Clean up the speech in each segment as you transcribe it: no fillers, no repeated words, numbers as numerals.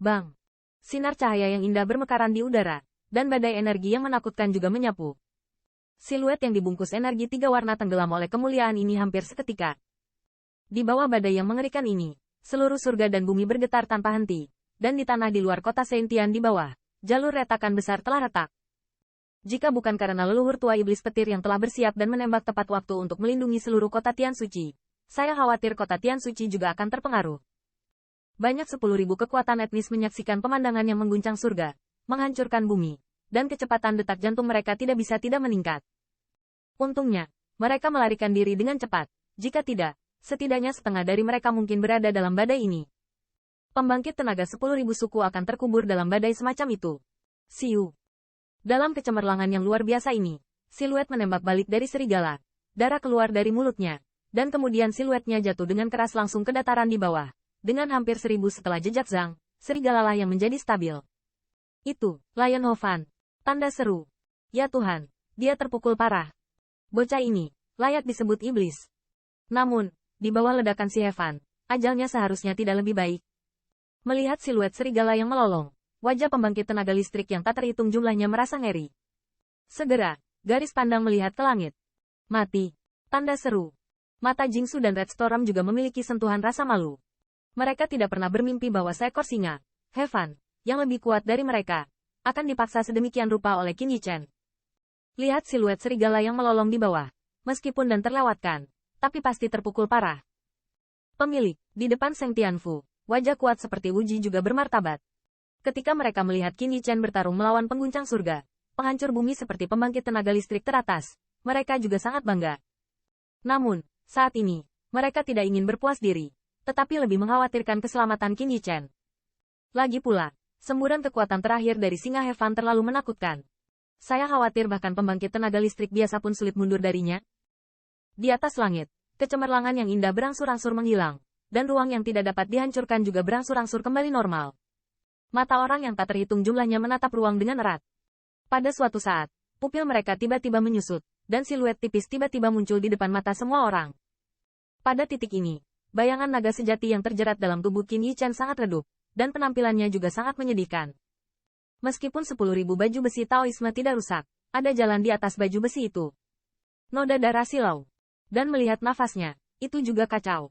Bang! Sinar cahaya yang indah bermekaran di udara, dan badai energi yang menakutkan juga menyapu. Siluet yang dibungkus energi tiga warna tenggelam oleh kemuliaan ini hampir seketika. Di bawah badai yang mengerikan ini, seluruh surga dan bumi bergetar tanpa henti, dan di tanah di luar kota Saint-Tian di bawah, jalur retakan besar telah retak. Jika bukan karena leluhur tua iblis petir yang telah bersiap dan menembak tepat waktu untuk melindungi seluruh kota Tian Suci, saya khawatir kota Tian Suci juga akan terpengaruh. Banyak 10.000 kekuatan etnis menyaksikan pemandangan yang mengguncang surga, menghancurkan bumi, dan kecepatan detak jantung mereka tidak bisa tidak meningkat. Untungnya, mereka melarikan diri dengan cepat, jika tidak, setidaknya setengah dari mereka mungkin berada dalam badai ini. Pembangkit tenaga 10.000 suku akan terkubur dalam badai semacam itu. Siu. Dalam kecemerlangan yang luar biasa ini, siluet menembak balik dari serigala, darah keluar dari mulutnya, dan kemudian siluetnya jatuh dengan keras langsung ke dataran di bawah. Dengan hampir 1000 setelah jejak Zhang, serigala lah yang menjadi stabil. Itu, Lion Hofan. Tanda seru. Ya Tuhan, dia terpukul parah. Bocah ini, layak disebut iblis. Namun, di bawah ledakan si Heaven, ajalnya seharusnya tidak lebih baik. Melihat siluet serigala yang melolong, wajah pembangkit tenaga listrik yang tak terhitung jumlahnya merasa ngeri. Segera, garis pandang melihat ke langit. Mati. Tanda seru. Mata Jingsu dan Red Storm juga memiliki sentuhan rasa malu. Mereka tidak pernah bermimpi bahwa seekor singa, Heaven, yang lebih kuat dari mereka, akan dipaksa sedemikian rupa oleh Qin Yichen. Lihat siluet serigala yang melolong di bawah, meskipun dan terlewatkan, tapi pasti terpukul parah. Pemilik, di depan Seng Tianfu, wajah kuat seperti Wuji juga bermartabat. Ketika mereka melihat Qin Yichen bertarung melawan pengguncang surga, penghancur bumi seperti pembangkit tenaga listrik teratas, mereka juga sangat bangga. Namun, saat ini, mereka tidak ingin berpuas diri, tetapi lebih mengkhawatirkan keselamatan Qin Yichen. Lagi pula, semburan kekuatan terakhir dari singa Heaven terlalu menakutkan. Saya khawatir bahkan pembangkit tenaga listrik biasa pun sulit mundur darinya. Di atas langit, kecemerlangan yang indah berangsur-angsur menghilang, dan ruang yang tidak dapat dihancurkan juga berangsur-angsur kembali normal. Mata orang yang tak terhitung jumlahnya menatap ruang dengan erat. Pada suatu saat, pupil mereka tiba-tiba menyusut, dan siluet tipis tiba-tiba muncul di depan mata semua orang. Pada titik ini, bayangan naga sejati yang terjerat dalam tubuh Qin Yichen sangat redup, dan penampilannya juga sangat menyedihkan. Meskipun 10.000 baju besi Taoisme tidak rusak, ada jalan di atas baju besi itu. Noda darah silau. Dan melihat nafasnya, itu juga kacau.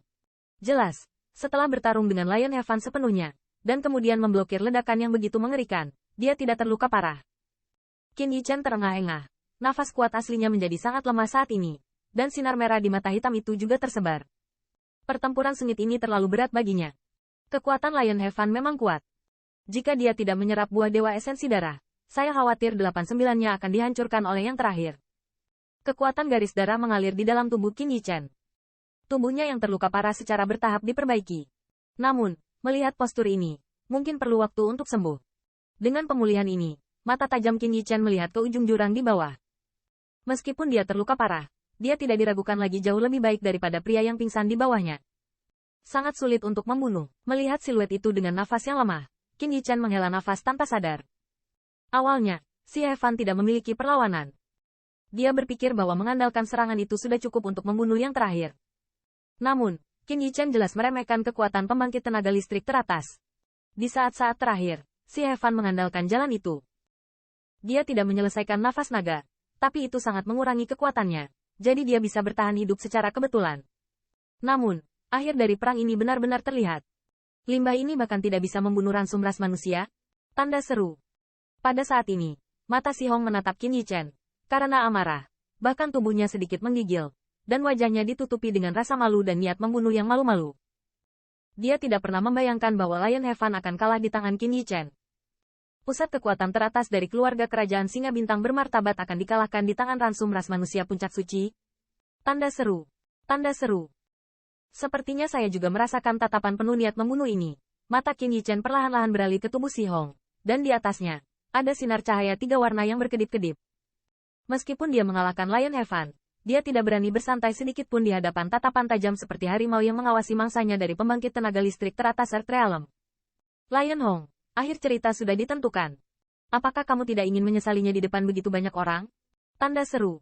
Jelas, setelah bertarung dengan Lion Heaven sepenuhnya, dan kemudian memblokir ledakan yang begitu mengerikan, dia tidak terluka parah. Qin Yichen terengah-engah. Nafas kuat aslinya menjadi sangat lemah saat ini, dan sinar merah di mata hitam itu juga tersebar. Pertempuran sengit ini terlalu berat baginya. Kekuatan Lion Heaven memang kuat. Jika dia tidak menyerap buah dewa esensi darah, saya khawatir 89-nya akan dihancurkan oleh yang terakhir. Kekuatan garis darah mengalir di dalam tubuh Qin Yichen. Tubuhnya yang terluka parah secara bertahap diperbaiki. Namun, melihat postur ini, mungkin perlu waktu untuk sembuh. Dengan pemulihan ini, mata tajam Qin Yichen melihat ke ujung jurang di bawah. Meskipun dia terluka parah, dia tidak diragukan lagi jauh lebih baik daripada pria yang pingsan di bawahnya. Sangat sulit untuk membunuh. Melihat siluet itu dengan nafas yang lemah, Qin Yichen menghela nafas tanpa sadar. Awalnya, si Heaven tidak memiliki perlawanan. Dia berpikir bahwa mengandalkan serangan itu sudah cukup untuk membunuh yang terakhir. Namun, Qin Yichen jelas meremehkan kekuatan pembangkit tenaga listrik teratas. Di saat-saat terakhir, si Heaven mengandalkan jalan itu. Dia tidak menyelesaikan nafas naga, tapi itu sangat mengurangi kekuatannya. Jadi dia bisa bertahan hidup secara kebetulan. Namun, akhir dari perang ini benar-benar terlihat. Limbah ini bahkan tidak bisa membunuh ransum ras manusia. Tanda seru. Pada saat ini, mata Si Hong menatap Qin Yichen. Karena amarah, bahkan tubuhnya sedikit menggigil, dan wajahnya ditutupi dengan rasa malu dan niat membunuh yang malu-malu. Dia tidak pernah membayangkan bahwa Lion Heaven akan kalah di tangan Qin Yichen. Pusat kekuatan teratas dari keluarga kerajaan Singa Bintang bermartabat akan dikalahkan di tangan ransum ras manusia puncak suci. Tanda seru. Tanda seru. Sepertinya saya juga merasakan tatapan penuh niat membunuh ini. Mata Qin Yichen perlahan-lahan beralih ke tubuh Si Hong, dan di atasnya, ada sinar cahaya 3 warna yang berkedip-kedip. Meskipun dia mengalahkan Lion Heaven, dia tidak berani bersantai sedikit pun di hadapan tatapan tajam seperti harimau yang mengawasi mangsanya dari pembangkit tenaga listrik teratas Earth Realm. Lion Hong. Akhir cerita sudah ditentukan. Apakah kamu tidak ingin menyesalinya di depan begitu banyak orang? Tanda seru.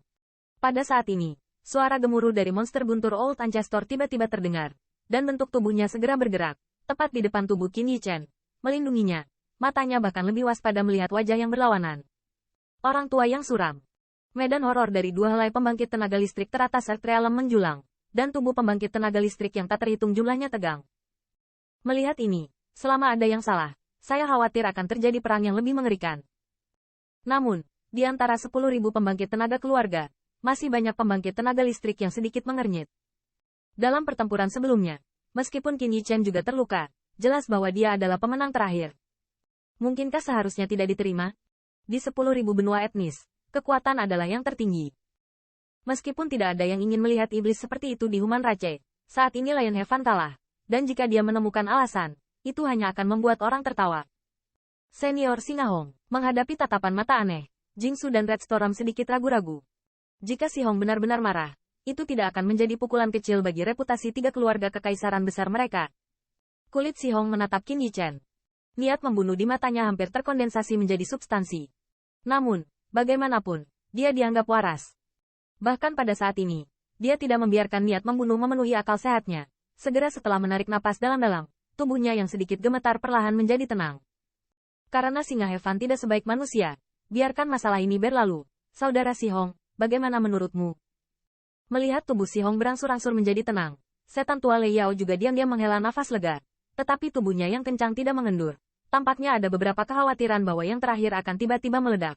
Pada saat ini, suara gemuruh dari monster guntur Old Ancestor tiba-tiba terdengar, dan bentuk tubuhnya segera bergerak, tepat di depan tubuh Qin Yichen. melindunginya. Matanya bahkan lebih waspada melihat wajah yang berlawanan. Orang tua yang suram. Medan horor dari dua helai pembangkit tenaga listrik teratas Earth Realm menjulang, dan tubuh pembangkit tenaga listrik yang tak terhitung jumlahnya tegang. Melihat ini, selama ada yang salah, saya khawatir akan terjadi perang yang lebih mengerikan. Namun, di antara 10.000 pembangkit tenaga keluarga, masih banyak pembangkit tenaga listrik yang sedikit mengernyit. Dalam pertempuran sebelumnya, meskipun Qin Yichen juga terluka, jelas bahwa dia adalah pemenang terakhir. Mungkinkah seharusnya tidak diterima? Di 10.000 benua etnis, kekuatan adalah yang tertinggi. Meskipun tidak ada yang ingin melihat iblis seperti itu di Human Rache, saat ini Lion Heaven kalah, dan jika dia menemukan alasan, itu hanya akan membuat orang tertawa. Senior Singa Hong, menghadapi tatapan mata aneh, Jingsu dan Red Storm sedikit ragu-ragu. Jika Si Hong benar-benar marah, itu tidak akan menjadi pukulan kecil bagi reputasi tiga keluarga kekaisaran besar mereka. Kulit Si Hong menatap Qin Yichen. Niat membunuh di matanya hampir terkondensasi menjadi substansi. Namun, bagaimanapun, dia dianggap waras. Bahkan pada saat ini, dia tidak membiarkan niat membunuh memenuhi akal sehatnya. Segera setelah menarik napas dalam-dalam, tubuhnya yang sedikit gemetar perlahan menjadi tenang. Karena singa Heaven tidak sebaik manusia, biarkan masalah ini berlalu. Saudara Si Hong, bagaimana menurutmu? Melihat tubuh Si Hong berangsur-angsur menjadi tenang, setan tua Lei Yao juga diam-diam menghela nafas lega. Tetapi tubuhnya yang kencang tidak mengendur. Tampaknya ada beberapa kekhawatiran bahwa yang terakhir akan tiba-tiba meledak.